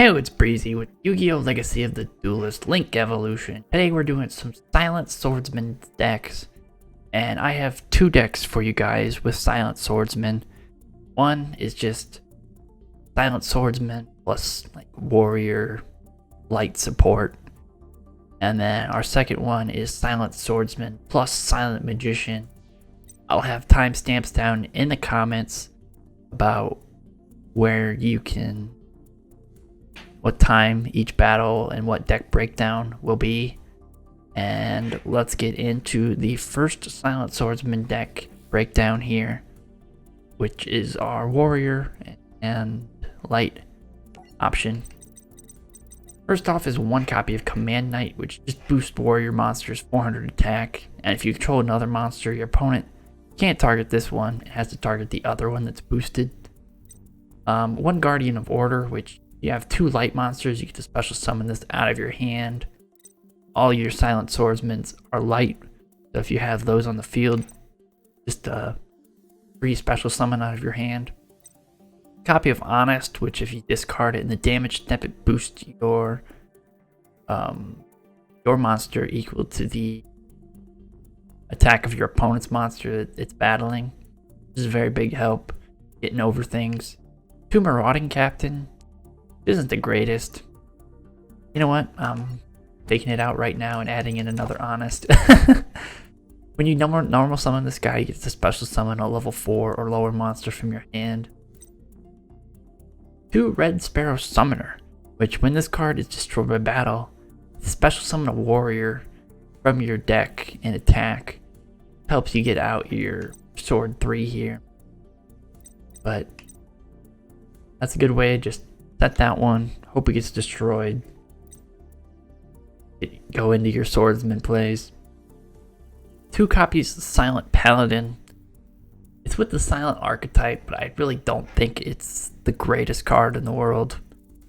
Hey, it's Breezy with Yu-Gi-Oh! Legacy of the Duelist Link Evolution. Today we're doing some Silent Swordsman decks, and I have two decks for you guys with Silent Swordsman. One is just Silent Swordsman plus like Warrior Light support, and then our second one is Silent Swordsman plus Silent Magician. I'll have timestamps down in the comments about where you can, what time each battle and what deck breakdown will be. And let's get into the first Silent Swordsman deck breakdown here, which is our Warrior and Light option. First off is one copy of Command Knight, which just boosts Warrior monsters 400 attack, and if you control another monster, your opponent can't target this one, it has to target the other one that's boosted. One Guardian of Order, which you have two light monsters, you get to special summon this out of your hand. All your Silent Swordsmen are light, so if you have those on the field, just free special summon out of your hand. Copy of Honest, which if you discard it in the damage step, it boosts your monster equal to the attack of your opponent's monster that it's battling. This is a very big help getting over things. Two Marauding Captain isn't the greatest. You know what? I'm taking it out right now and adding in another Honest. When you normal summon this guy, you get to special summon a level 4 or lower monster from your hand. Two Red Sparrow Summoner, which when this card is destroyed by battle, special summon a warrior from your deck and attack. Helps you get out your sword 3 here. But that's a good way. Just set that one. Hope it gets destroyed. Go into your swordsman plays. Two copies of Silent Paladin. It's with the silent archetype, but I really don't think it's the greatest card in the world.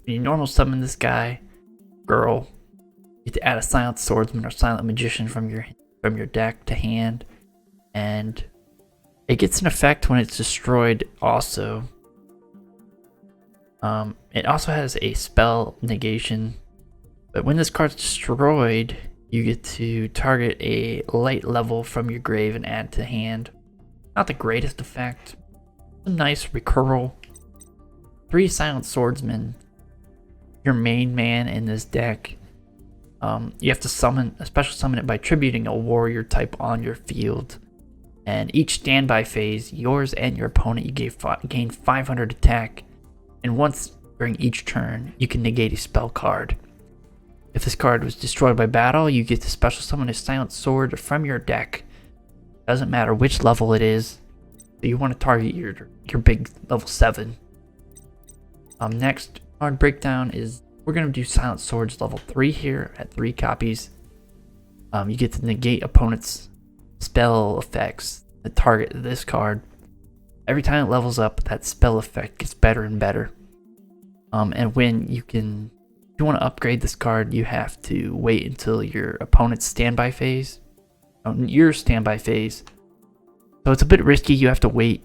When you normal summon this guy, girl, you get to add a Silent Swordsman or Silent Magician from your deck to hand, and it gets an effect when it's destroyed also. It also has a spell negation, but when this card's destroyed, you get to target a light level from your grave and add to hand. Not the greatest effect. A nice recurral. 3 Silent Swordsmen. Your main man in this deck. You have to special summon it by tributing a warrior type on your field. And each standby phase, yours and your opponent, you gain 500 attack. And once during each turn, you can negate a spell card. If this card was destroyed by battle, you get to special summon a Silent Sword from your deck. Doesn't matter which level it is. So you want to target your big level 7. Next card breakdown is we're going to do Silent Swords level 3 here at 3 copies. You get to negate opponent's spell effects that target this card. Every time it levels up, that spell effect gets better and better. And when if you want to upgrade this card, you have to wait until your opponent's standby phase. Your standby phase. So it's a bit risky. You have to wait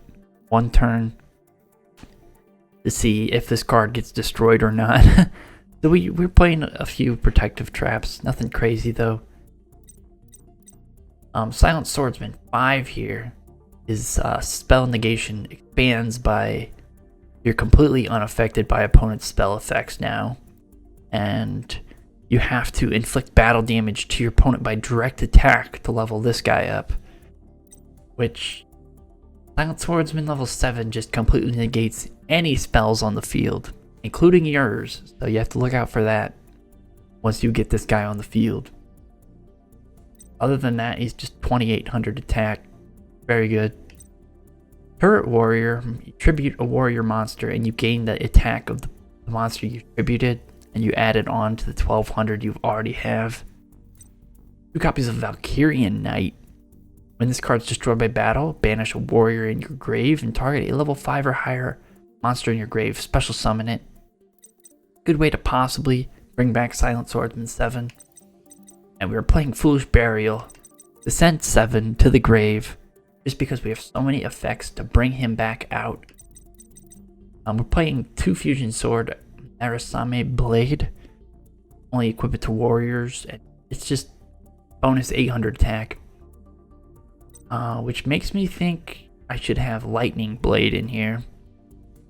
one turn to see if this card gets destroyed or not. So we're playing a few protective traps. Nothing crazy though. Silent Swordsman 5 here is spell negation expands by you're completely unaffected by opponent's spell effects now. And you have to inflict battle damage to your opponent by direct attack to level this guy up. Which Silent Swordsman level 7 just completely negates any spells on the field, including yours. So you have to look out for that once you get this guy on the field. Other than that, he's just 2800 attack. Very good. Turret Warrior, you tribute a warrior monster and you gain the attack of the monster you tributed, and you add it on to the 1200 you already have. 2 copies of Valkyrian Knight. When this card's destroyed by battle, banish a warrior in your grave and target a level 5 or higher monster in your grave. Special summon it. Good way to possibly bring back Silent Swordsman 7. And we were playing Foolish Burial. Descent 7 to the grave. Just because we have so many effects to bring him back out. We're playing 2 Fusion Sword Arasame Blade. Only equip it to warriors, and it's just bonus 800 attack. Which makes me think I should have Lightning Blade in here,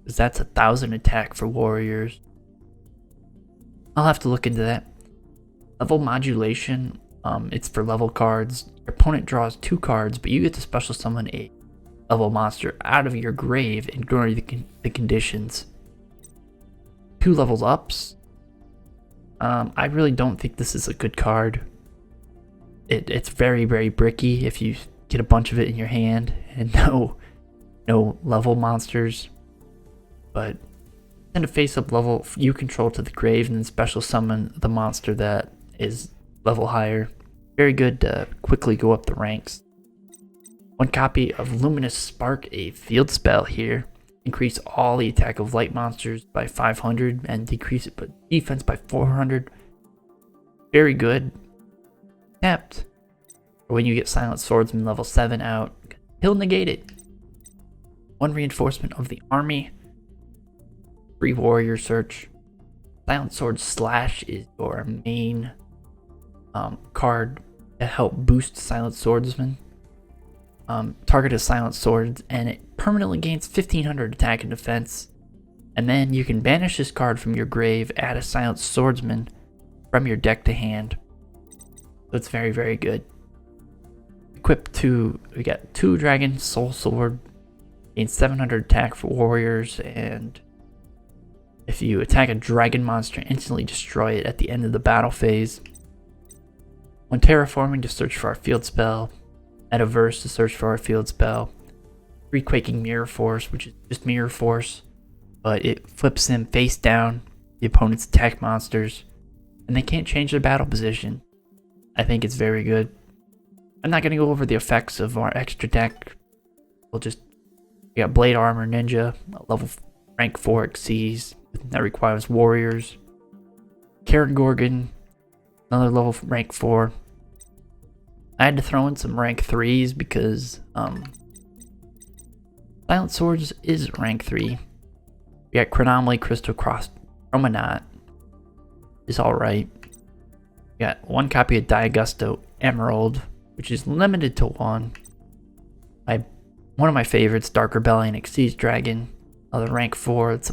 because that's 1000 attack for warriors. I'll have to look into that. Level modulation, it's for level cards. Your opponent draws 2 cards, but you get to special summon a level monster out of your grave, ignoring the conditions. 2 levels ups. I really don't think this is a good card. It's very, very bricky if you get a bunch of it in your hand and no level monsters. But send a face-up level you control to the grave and then special summon the monster that is level higher. Very good to quickly go up the ranks. 1 copy of Luminous Spark, a field spell here. Increase all the attack of light monsters by 500 and decrease it but defense by 400. Very good. Except when you get Silent Swordsman level 7 out, he'll negate it. 1 reinforcement of the army. 3 warrior search. Silent Sword Slash is your main card to help boost Silent Swordsman. Target a Silent Sword and it permanently gains 1500 attack and defense. And then you can banish this card from your grave, add a Silent Swordsman from your deck to hand. So it's very, very good. Equip 2, we got 2 Dragon Soul Sword, gains 700 attack for warriors, and if you attack a dragon monster, instantly destroy it at the end of the battle phase. 1 Terraforming to search for our field spell. Add a Verse to search for our field spell. 3 Quaking Mirror Force, which is just Mirror Force, but it flips them face down, the opponent's attack monsters, and they can't change their battle position. I think it's very good. I'm not going to go over the effects of our extra deck. We got Blade Armor Ninja, level rank 4 Xyz, that requires warriors. Karen Gorgon, another level rank 4. I had to throw in some rank 3s because Silent Swords is rank 3. We got Chronomaly Crystal Cross Chromonaut is alright. We got 1 copy of Diagusto Emerald, which is limited to 1. One of my favorites, Dark Rebellion Xyz Dragon, another rank 4. It's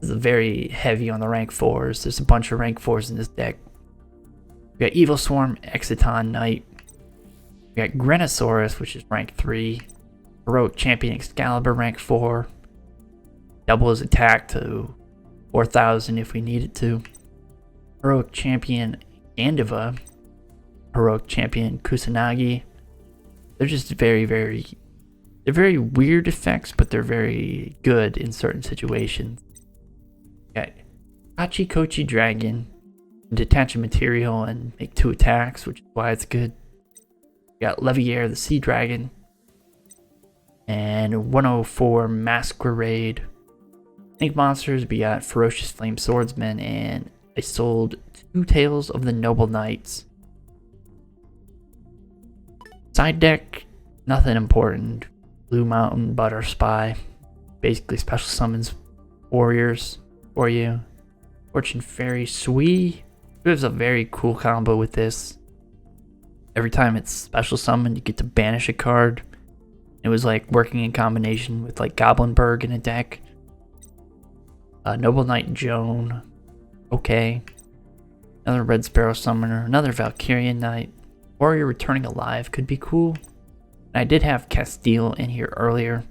very heavy on the rank 4s. There's a bunch of rank 4s in this deck. We got Evil Swarm Exiton Knight. We got Grenosaurus, which is rank 3. Heroic Champion Excalibur, rank 4. Double his attack to 4000 if we need it to. Heroic Champion Gandiva. Heroic Champion Kusanagi. They're just very, they're very weird effects, but they're very good in certain situations. Got Hachi Kochi Dragon. Detach a material and make 2 attacks, which is why it's good. We got Leviair the Sea Dragon. And 104 Masquerade. Think monsters, we got Ferocious Flame Swordsman, and I sold 2 Tales of the Noble Knights. Side deck, nothing important. Blue Mountain Butter Spy. Basically special summons warriors for you. Fortune Fairy Sui. There's a very cool combo with this. Every time it's special summoned, you get to banish a card. It was like working in combination with like Goblinberg in a deck. Noble Knight Joan. Okay. Another Red Sparrow Summoner. Another Valkyrian Knight. Warrior Returning Alive could be cool. And I did have Castile in here earlier.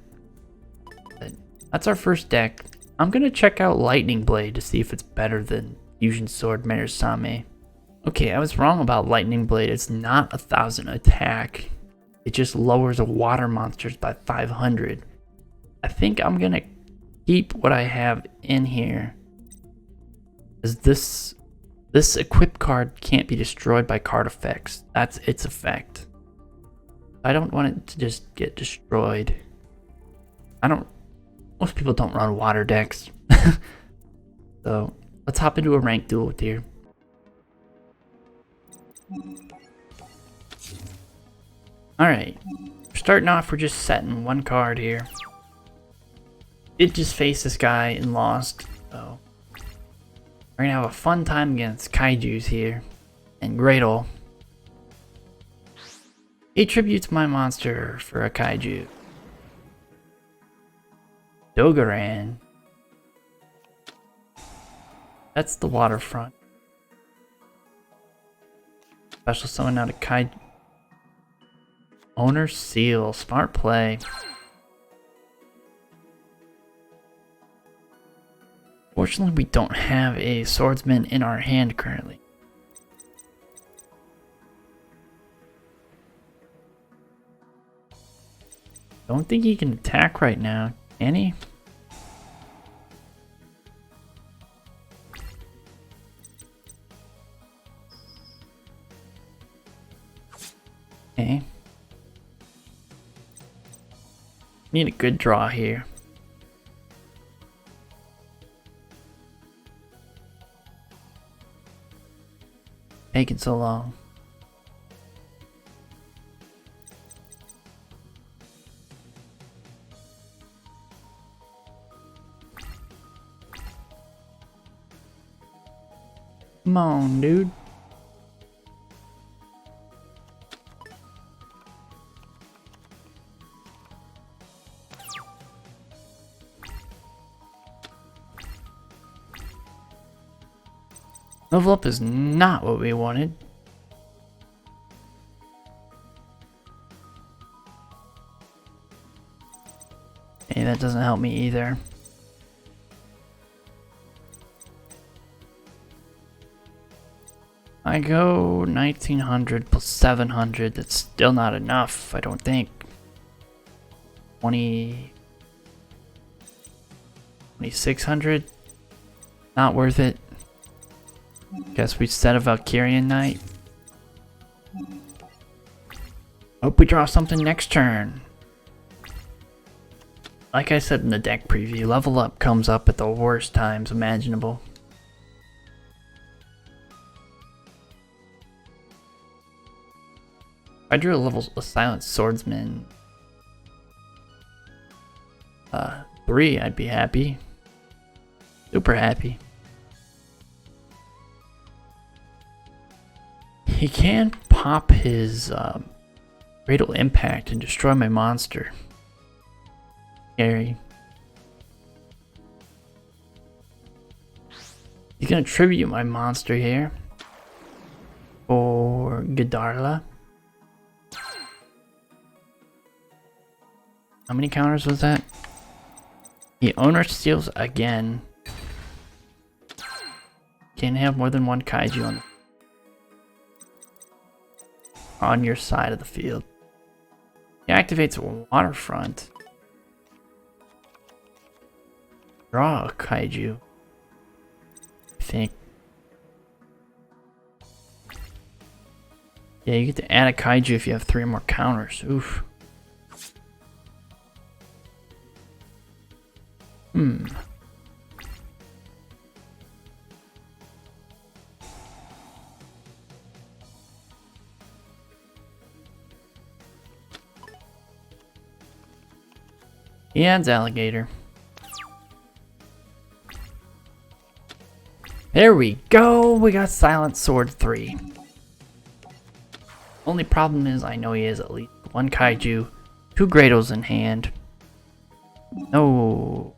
But that's our first deck. I'm going to check out Lightning Blade to see if it's better than Fusion Sword Merisame. Okay, I was wrong about Lightning Blade. It's not 1000 attack. It just lowers the water monsters by 500. I think I'm going to keep what I have in here. Because this equip card can't be destroyed by card effects. That's its effect. I don't want it to just get destroyed. Most people don't run water decks. So let's hop into a ranked duel with here. Alright. Starting off, we're just setting 1 card here. It just faced this guy and lost. So We're gonna have a fun time against Kaijus here. And Gradle. He tributes my monster for a Kaiju. Dogaran. That's the waterfront. Special summon out a Kaiju. Owner Seal. Smart play. Fortunately, we don't have a swordsman in our hand currently. Don't think he can attack right now, can he? Okay. Need a good draw here. Taking so long. Come on, dude. Level up is not what we wanted. Hey, that doesn't help me either. I go 1900 plus 700. That's still not enough, I don't think. 2600. Not worth it. Guess we set a Valkyrian Knight. Hope we draw something next turn. Like I said in the deck preview, level up comes up at the worst times imaginable. If I drew a Silent Swordsman 3, I'd be happy. Super happy. He can pop his Fatal Impact and destroy my monster. Scary. He's gonna tribute my monster here for Gadarla. How many counters was that? The owner steals again. Can't have more than one Kaiju on your side of the field. He activates Waterfront. Draw a Kaiju. I think. Yeah, you get to add a Kaiju if you have 3 or more counters. Oof. He adds Alligator. There we go! We got Silent Sword 3. Only problem is I know he has at least 1 Kaiju, 2 Grados in hand. No.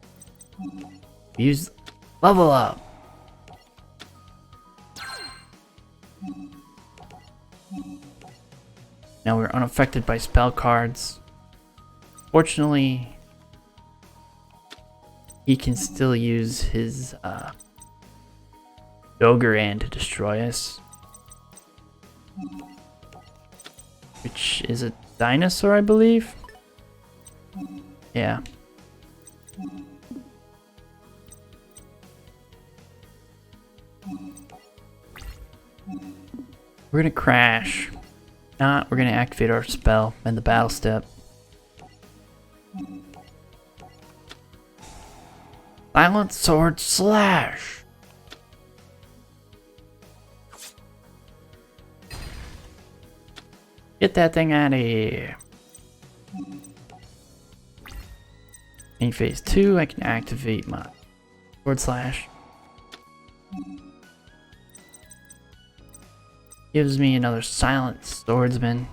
Use level up. Now we're unaffected by spell cards. Fortunately, he can still use his Dogaran to destroy us. Which is a dinosaur, I believe? Yeah. We're gonna crash. Not, we're gonna activate our spell and the battle step. Silent Sword Slash! Get that thing out of here. In phase 2, I can activate my Sword Slash. Gives me another Silent Swordsman.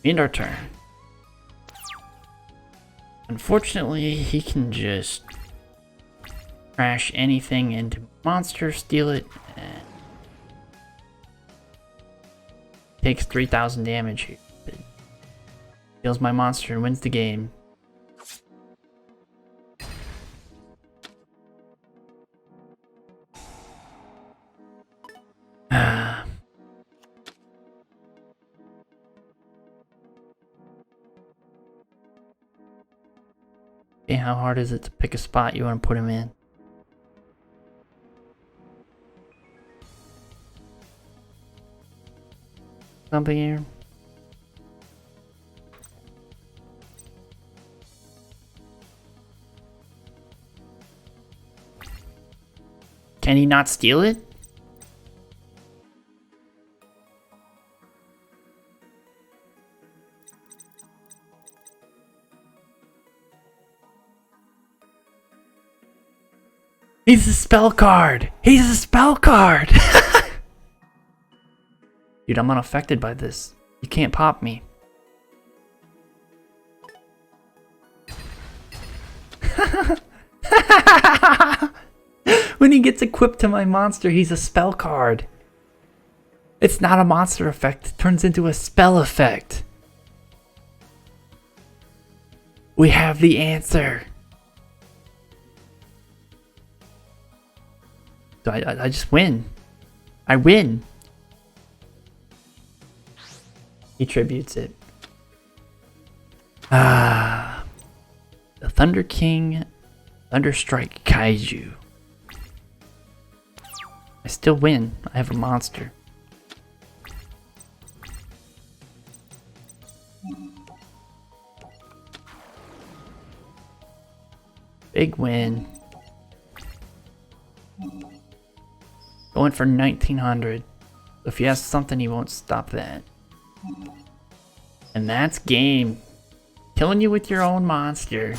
End our turn. Unfortunately, he can just crash anything into monster, steal it, and takes 3,000 damage here. Kills my monster and wins the game. Okay, how hard is it to pick a spot you want to put him in? Something here. Can he not steal it? He's a spell card! He's a spell card! Dude, I'm unaffected by this. You can't pop me. When he gets equipped to my monster, he's a spell card. It's not a monster effect. It turns into a spell effect. We have the answer. So I just win. I win. He tributes it. The Thunder King, Thunderstrike Kaiju. I still win. I have a monster. Big win. Going for 1900. If he has something, he won't stop that. And that's game. Killing you with your own monster.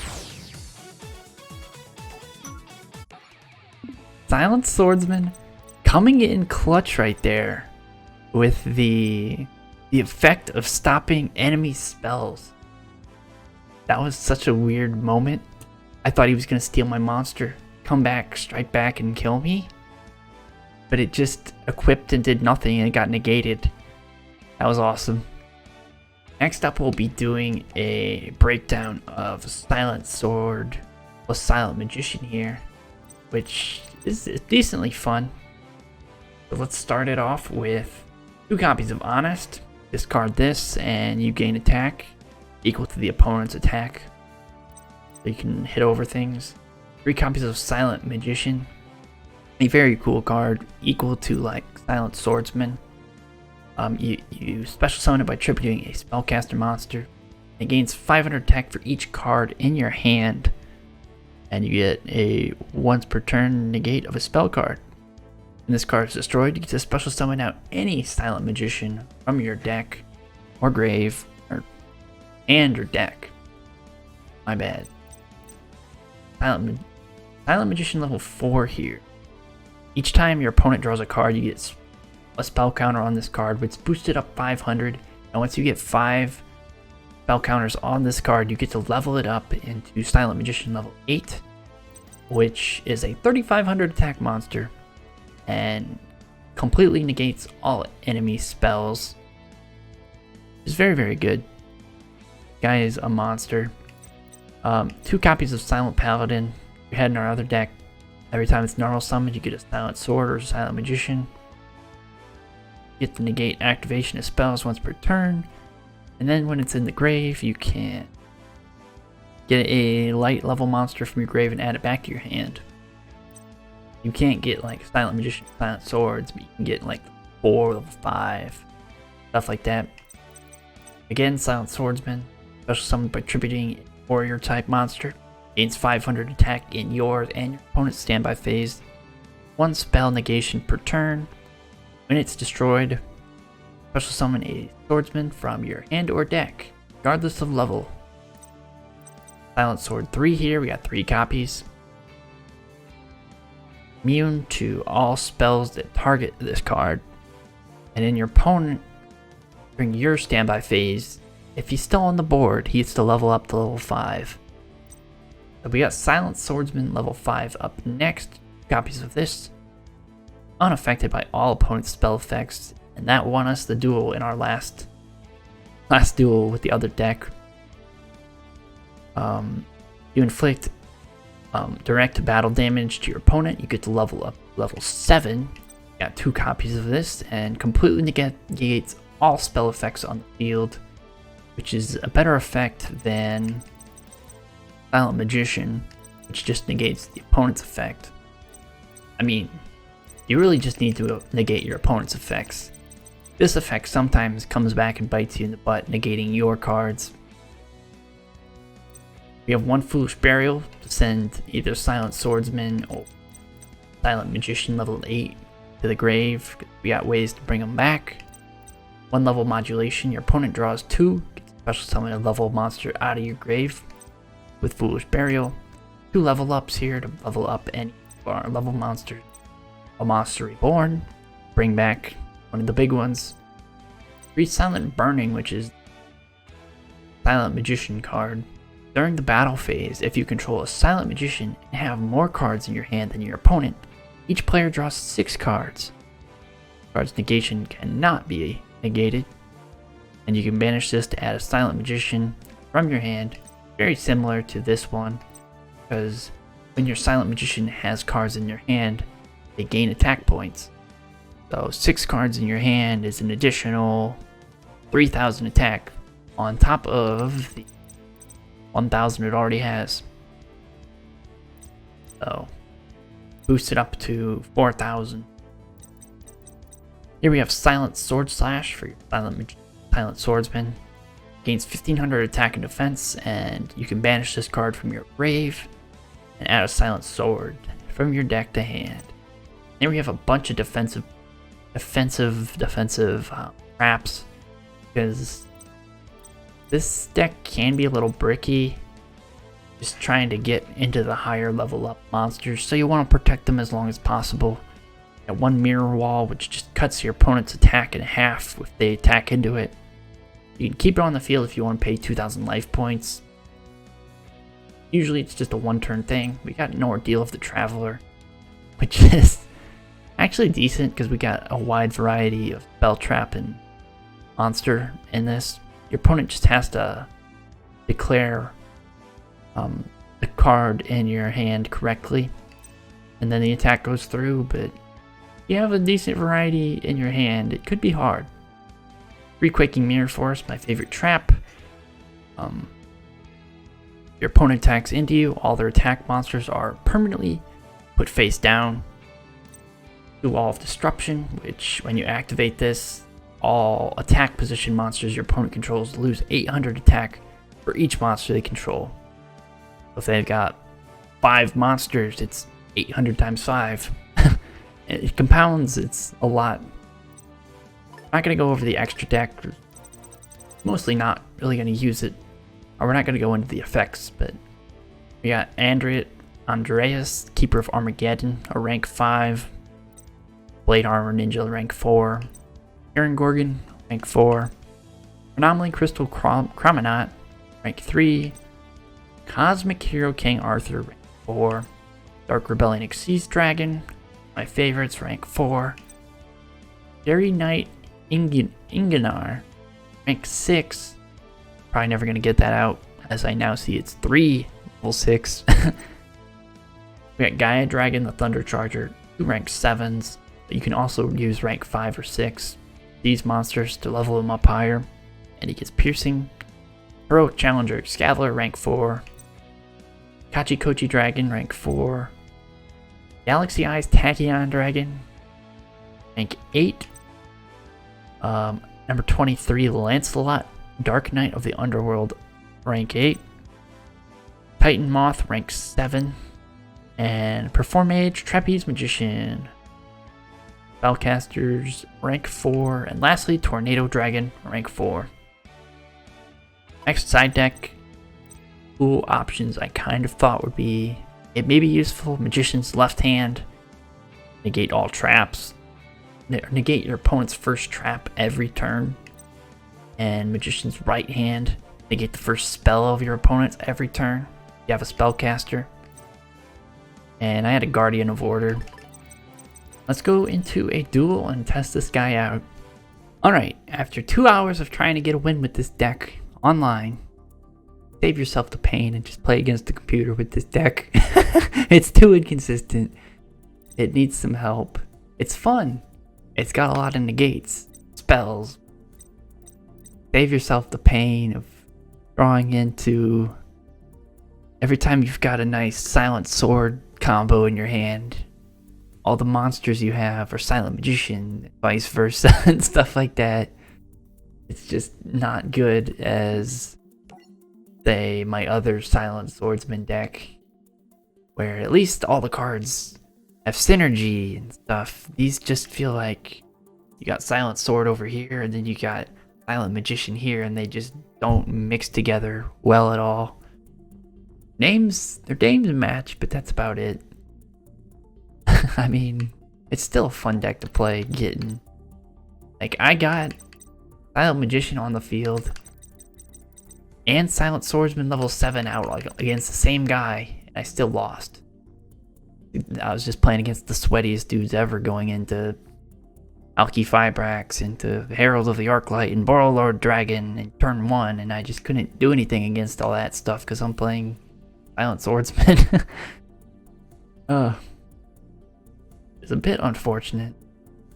Silent Swordsman coming in clutch right there with the effect of stopping enemy spells. That was such a weird moment. I thought he was going to steal my monster, come back, strike back, and kill me. But it just equipped and did nothing and it got negated. That was awesome. Next up, we'll be doing a breakdown of Silent Sword plus Silent Magician here, which is decently fun. So let's start it off with 2 copies of Honest. Discard this and you gain attack equal to the opponent's attack. So you can hit over things. 3 copies of Silent Magician. A very cool card, equal to like Silent Swordsman. You special summon it by tributing a spellcaster monster. It gains 500 attack for each card in your hand. And you get a once per turn negate of a spell card. When this card is destroyed, you get to special summon out any Silent Magician from your deck or grave and your deck. My bad. Silent Magician level 4 here. Each time your opponent draws a card, you get a spell counter on this card, which is boosted up 500. And once you get 5 spell counters on this card, you get to level it up into Silent Magician level 8, which is a 3,500 attack monster and completely negates all enemy spells. It's very, very good. Guy is a monster. 2 copies of Silent Paladin we had in our other deck. Every time it's normal summoned, you get a Silent Sword or a Silent Magician. You get to negate activation of spells once per turn. And then when it's in the grave, you can get a light level monster from your grave and add it back to your hand. You can't get like Silent Magician, Silent Swords, but you can get like 4, level 5, stuff like that. Again, Silent Swordsman, special summoned by tributing a warrior type monster. Gains 500 attack in yours and your opponent's standby phase. 1 spell negation per turn. When it's destroyed, special summon a swordsman from your hand or deck, regardless of level. Silent Sword 3 here, we got 3 copies. immune to all spells that target this card. And in your opponent, during your standby phase, if he's still on the board, he gets to level up to level 5. So we got Silent Swordsman level 5 up next. Copies of this, unaffected by all opponent's spell effects, and that won us the duel in our last duel with the other deck. You inflict direct battle damage to your opponent. You get to level up level 7. Got 2 copies of this, and completely negates all spell effects on the field, which is a better effect than Silent Magician, which just negates the opponent's effect. I mean, you really just need to negate your opponent's effects. This effect sometimes comes back and bites you in the butt, negating your cards. We have 1 Foolish Burial to send either Silent Swordsman or Silent Magician level 8 to the grave. We got ways to bring them back. 1 level modulation, your opponent draws 2, gets to special summon a level monster out of your grave with Foolish Burial. 2 level ups here to level up any of our level monsters. A Monster Reborn, bring back one of the big ones. 3 Silent Burning, which is Silent Magician card. During the battle phase, if you control a Silent Magician and have more cards in your hand than your opponent, each player draws 6 cards. Card's negation cannot be negated, and you can banish this to add a Silent Magician from your hand, very similar to this one, because when your Silent Magician has cards in your hand, they gain attack points. So 6 cards in your hand is an additional 3,000 attack on top of the 1,000 it already has. So boost it up to 4,000. Here we have Silent Sword Slash for your Silent Swordsman. Gains 1,500 attack and defense, and you can banish this card from your grave and add a Silent Sword from your deck to hand. Then we have a bunch of defensive traps, because this deck can be a little bricky, just trying to get into the higher level up monsters, so you want to protect them as long as possible. Got 1 Mirror Wall, which just cuts your opponent's attack in half if they attack into it. You can keep it on the field if you want to pay 2,000 life points. Usually it's just a 1-turn thing. We got No Ordeal of the Traveler, which is actually decent because we got a wide variety of spell trap and monster in this. Your opponent just has to declare the card in your hand correctly, and then the attack goes through, but if you have a decent variety in your hand, it could be hard. 3 Quaking Mirror Force, my favorite trap. Your opponent attacks into you, all their attack monsters are permanently put face down. 2 Wall of Disruption, which when you activate this, all attack position monsters your opponent controls lose 800 attack for each monster they control. So if they've got 5 monsters, it's 800 times 5. It compounds, it's a lot. I'm not going to go over the extra deck. Mostly not really going to use it. Or we're not going to go into the effects, but we got Andreas, Keeper of Armageddon, a rank 5. Blade Armor Ninja, rank 4. Aaron Gorgon, rank 4. Anomaly Crystal Chromonaut, rank 3. Cosmic Hero King Arthur, rank 4. Dark Rebellion Exceeds Dragon, my favorites, rank 4. Fairy Knight Ingenar, rank 6. Probably never going to get that out, as I now see it's 3 level 6. We got Gaia Dragon, the Thunder Charger, 2 rank 7s. But you can also use rank 5 or 6 these monsters to level them up higher, and he gets Piercing. Heroic Challenger Scavler, rank 4. Kachikochi Dragon, rank 4. Galaxy Eyes Tachyon Dragon, rank 8. Number 23, Lancelot, Dark Knight of the Underworld, rank 8. Titan Moth, rank 7. And Perform Mage, Trapeze Magician, Spellcasters, rank 4. And lastly, Tornado Dragon, rank 4. Next side deck, cool options I kind of thought would be, it may be useful. Magician's Left Hand, negate all traps, negate your opponent's first trap every turn, and Magician's Right Hand, negate the first spell of your opponent's every turn. You have a spellcaster. And I had a Guardian of Order. Let's go into a duel and test this guy out. Alright, after 2 hours of trying to get a win with this deck online, save yourself the pain and just play against the computer with this deck. It's too inconsistent. It needs some help. It's fun. It's got a lot of negates, spells. Save yourself the pain of drawing into every time you've got a nice Silent Sword combo in your hand. All the monsters you have are Silent Magician, vice versa, and stuff like that. It's just not good as, say, my other Silent Swordsman deck, where at least all the cards have synergy and stuff. These just feel like you got Silent Sword over here, and then you got Silent Magician here, and they just don't mix together well at all. Their names match, but that's about it. I mean, it's still a fun deck to play, getting... Like, I got Silent Magician on the field, and Silent Swordsman level 7 out like, against the same guy, and I still lost. I was just playing against the sweatiest dudes ever, going into Alki Fibrax, into Herald of the Arclight, and Borrowlord Dragon in turn 1, and I just couldn't do anything against all that stuff because I'm playing Silent Swordsman. It's a bit unfortunate.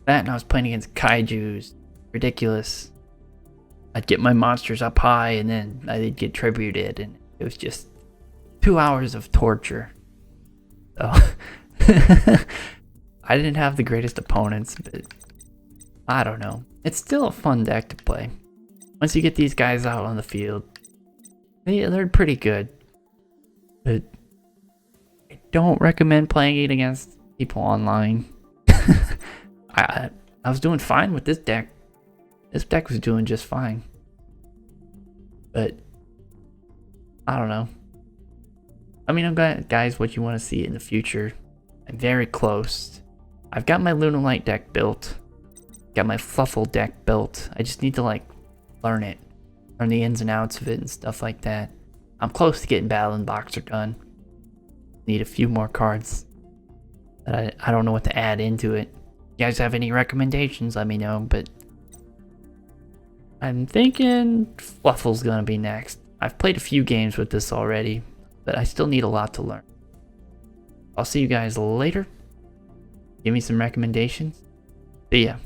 That, and I was playing against Kaijus. Ridiculous. I'd get my monsters up high, and then I'd get tributed, and it was just 2 hours of torture. So, I didn't have the greatest opponents, but I don't know. It's still a fun deck to play. Once you get these guys out on the field, they're pretty good. But I don't recommend playing it against people online. I was doing fine with this deck. This deck was doing just fine. But I don't know. I mean, I'm glad, guys, what you want to see in the future. I'm very close. I've got my Lunalight deck built. Got my Fluffle deck built. I just need to like learn it. Learn the ins and outs of it and stuff like that. I'm close to getting Battle and Boxer done. Need a few more cards. But I don't know what to add into it. You guys have any recommendations, let me know, but I'm thinking Fluffle's gonna be next. I've played a few games with this already, but I still need a lot to learn. I'll see you guys later. Give me some recommendations. See ya.